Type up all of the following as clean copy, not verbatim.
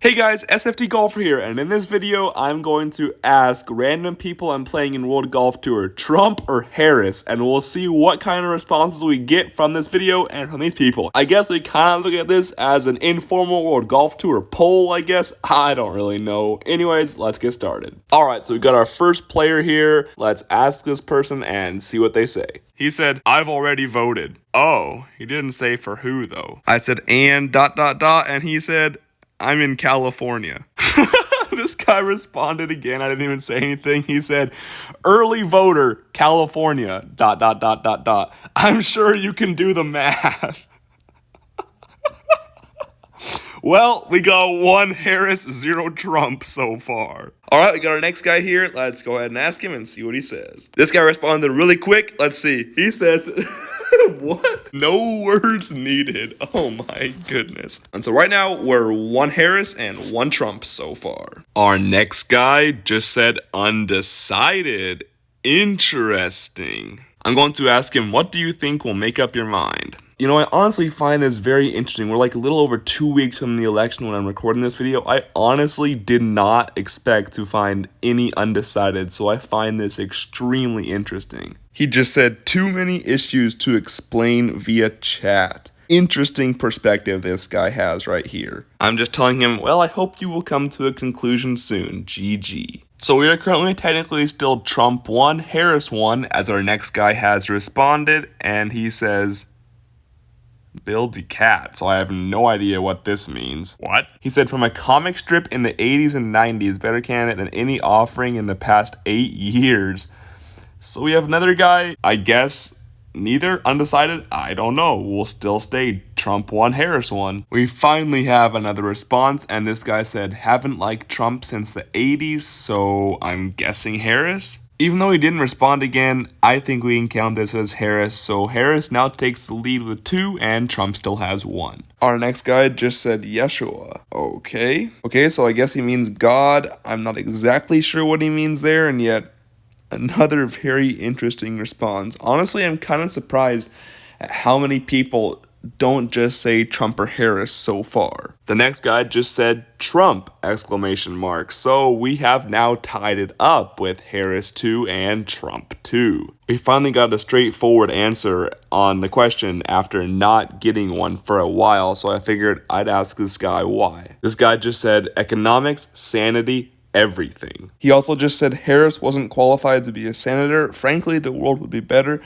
Hey guys, SFT Golfer here, and in this video, I'm going to ask random people I'm playing in World Golf Tour, Trump or Harris, and we'll see what kind of responses we get from this video and from these people. I guess we kind of look at this as an informal World Golf Tour poll, I guess. I don't really know. Anyways, let's get started. Alright, so we've got our first player here. Let's ask this person and see what they say. He said, I've already voted. Oh, he didn't say for who though. I said, and ... and he said, I'm in California. This guy responded again. I didn't even say anything. He said, early voter, California, ... I'm sure you can do the math. Well, we got 1 Harris, 0 Trump so far. All right, we got our next guy here. Let's go ahead and ask him and see what he says. This guy responded really quick. Let's see. He says, what? No words needed. Oh my goodness. And so right now we're 1 Harris and 1 Trump so far. Our next guy just said undecided. Interesting. I'm going to ask him, what do you think will make up your mind? You know, I honestly find this very interesting. We're like a little over 2 weeks from the election when I'm recording this video. I honestly did not expect to find any undecided, so I find this extremely interesting. He just said too many issues to explain via chat. Interesting perspective this guy has right here. I'm just telling him, well, I hope you will come to a conclusion soon. GG. So we are currently technically still Trump 1, Harris 1, as our next guy has responded, and he says, build the cat. So I have no idea what this means. What? He said, from a comic strip in the 80s and 90s, better candidate than any offering in the past 8 years. So we have another guy, I guess, neither, undecided, I don't know. We'll still stay Trump 1, Harris 1. We finally have another response, and this guy said, haven't liked Trump since the 80s, so I'm guessing Harris? Even though he didn't respond again, I think we can count this as Harris, so Harris now takes the lead with 2, and Trump still has 1. Our next guy just said Yeshua. Okay, so I guess he means God. I'm not exactly sure what he means there, and yet another very interesting response. Honestly, I'm kind of surprised at how many people don't just say Trump or Harris so far. The next guy just said Trump, ! So we have now tied it up with Harris 2 and Trump 2. We finally got a straightforward answer on the question after not getting one for a while, so I figured I'd ask this guy why. This guy just said economics, sanity, everything. He also just said Harris wasn't qualified to be a senator. Frankly, the world would be better.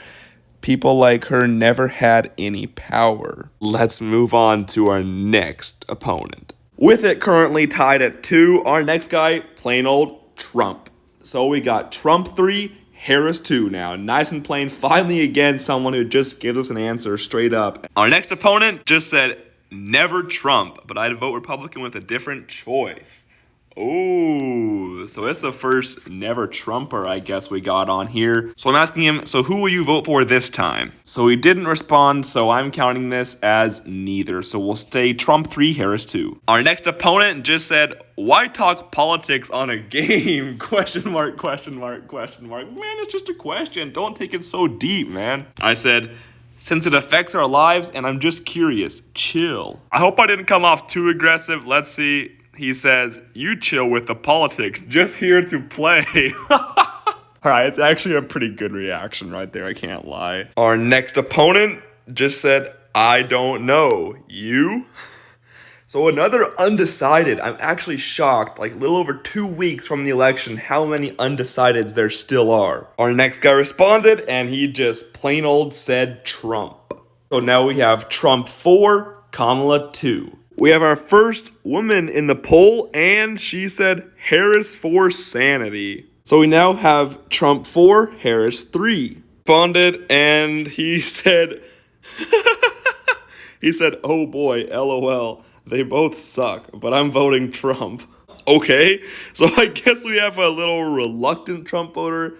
People like her never had any power. Let's move on to our next opponent. With it currently tied at 2, our next guy, plain old Trump. So we got Trump 3, Harris 2 now. Nice and plain. Finally, again, someone who just gives us an answer straight up. Our next opponent just said never Trump, but I'd vote Republican with a different choice. Oh, so it's the first never Trumper, I guess, we got on here. So I'm asking him, so who will you vote for this time? So he didn't respond, so I'm counting this as neither. So we'll stay Trump 3, Harris 2. Our next opponent just said, why talk politics on a game? ? Man, it's just a question. Don't take it so deep, man. I said, since it affects our lives and I'm just curious, chill. I hope I didn't come off too aggressive. Let's see. He says, you chill with the politics, just here to play. Alright, it's actually a pretty good reaction right there, I can't lie. Our next opponent just said, I don't know. You? So another undecided. I'm actually shocked, like a little over 2 weeks from the election, how many undecideds there still are. Our next guy responded, and he just plain old said Trump. So now we have Trump 4, Kamala 2. We have our first woman in the poll, and she said Harris for sanity. So we now have Trump 4, Harris 3. Responded, and he said, oh boy, LOL, they both suck, but I'm voting Trump. Okay, so I guess we have a little reluctant Trump voter.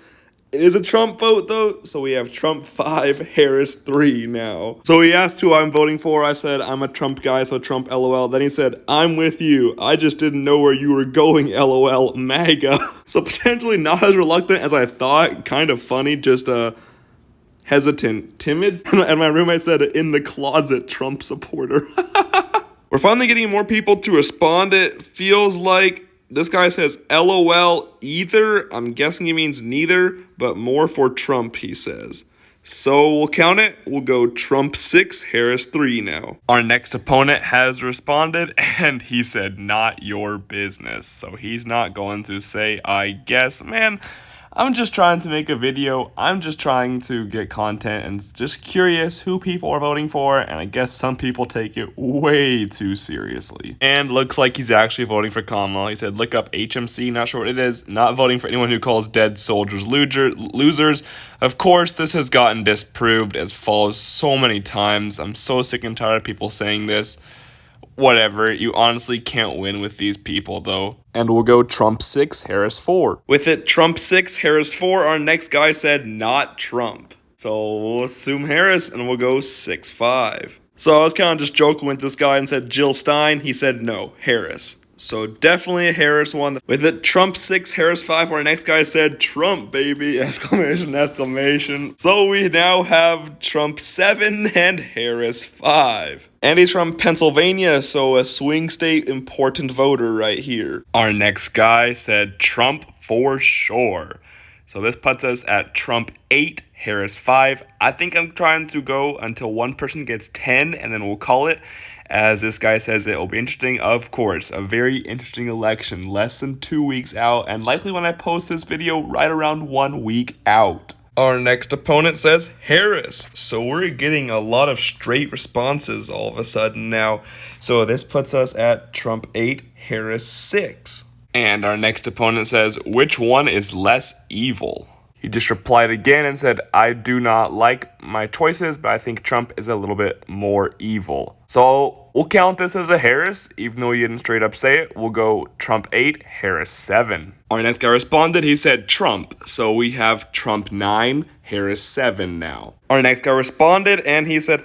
It is a Trump vote, though, so we have Trump 5, Harris 3 now. So he asked who I'm voting for. I said, I'm a Trump guy, so Trump, LOL. Then he said, I'm with you. I just didn't know where you were going, LOL, MAGA. So potentially not as reluctant as I thought. Kind of funny, just hesitant, timid. And my roommate said, in the closet, Trump supporter. We're finally getting more people to respond. It feels like this guy says LOL either. I'm guessing he means neither, but more for Trump, he says. So we'll count it. We'll go Trump 6, Harris 3 now. Our next opponent has responded, and he said, not your business. So he's not going to say, I guess. Man, I'm just trying to make a video. I'm just trying to get content and just curious who people are voting for. And I guess some people take it way too seriously. And looks like he's actually voting for Kamala. He said, look up HMC, not sure what it is. Not voting for anyone who calls dead soldiers losers. Of course, this has gotten disproved as follows so many times. I'm so sick and tired of people saying this. Whatever, you honestly can't win with these people, though. And we'll go Trump 6, Harris 4. With it, Trump 6, Harris 4, our next guy said not Trump. So we'll assume Harris, and we'll go 6-5. So I was kind of just joking with this guy and said Jill Stein. He said no, Harris. So definitely a Harris one. With it, Trump 6, Harris 5, our next guy said Trump, baby, exclamation, exclamation. So we now have Trump 7 and Harris 5. And he's from Pennsylvania, so a swing state important voter right here. Our next guy said Trump for sure. So this puts us at Trump 8, Harris 5. I think I'm trying to go until one person gets 10, and then we'll call it. As this guy says, it will be interesting. Of course, a very interesting election, less than 2 weeks out, and likely when I post this video, right around 1 week out. Our next opponent says Harris. So we're getting a lot of straight responses all of a sudden now. So this puts us at Trump 8, Harris 6. And our next opponent says, which one is less evil? He just replied again and said, I do not like my choices, but I think Trump is a little bit more evil. So we'll count this as a Harris, even though he didn't straight up say it. We'll go Trump 8, Harris 7. Our next guy responded, he said Trump. So we have Trump 9, Harris 7 now. Our next guy responded and he said,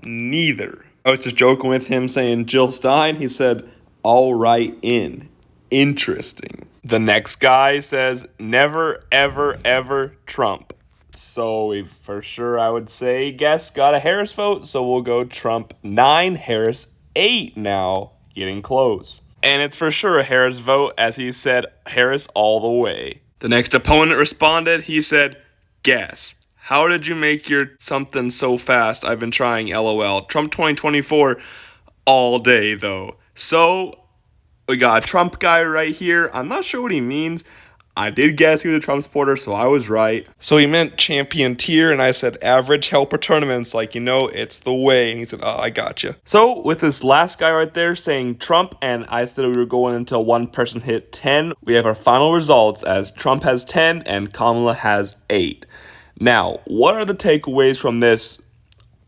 neither. I was just joking with him saying Jill Stein. He said, all right in. Interesting. The next guy says, never, ever, ever Trump. So for sure, I would say, guess, got a Harris vote. So we'll go Trump 9, Harris 8 now. Getting close. And it's for sure a Harris vote, as he said Harris all the way. The next opponent responded. He said, guess. How did you make your something so fast? I've been trying, LOL. Trump 2024 all day, though. So we got a Trump guy right here. I'm not sure what he means. I did guess he was a Trump supporter, so I was right. So he meant champion tier, and I said average helper tournaments, like, it's the way. And he said, I gotcha. So with this last guy right there saying Trump, and I said we were going until one person hit 10, we have our final results as Trump has 10 and Kamala has 8. Now, what are the takeaways from this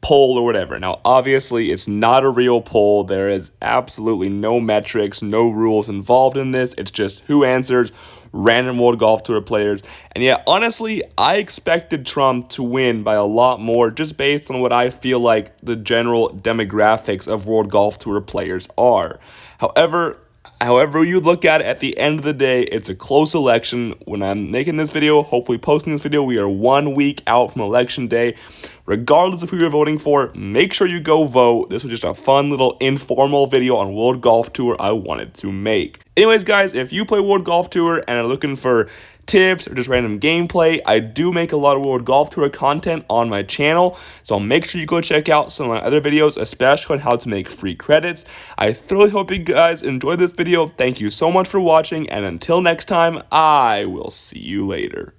poll or whatever? Now, obviously, it's not a real poll. There is absolutely no metrics, no rules involved in this. It's just who answers, random World Golf Tour players. And yeah, honestly, I expected Trump to win by a lot more just based on what I feel like the general demographics of World Golf Tour players are. However you look at it, at the end of the day, it's a close election. When I'm making this video, hopefully posting this video, we are 1 week out from election day. Regardless of who you're voting for, make sure you go vote. This was just a fun little informal video on World Golf Tour I wanted to make. Anyways, guys, if you play World Golf Tour and are looking for tips or just random gameplay, I do make a lot of World Golf Tour content on my channel, so make sure you go check out some of my other videos, especially on how to make free credits. I thoroughly hope you guys enjoyed this video. Thank you so much for watching, and until next time, I will see you later.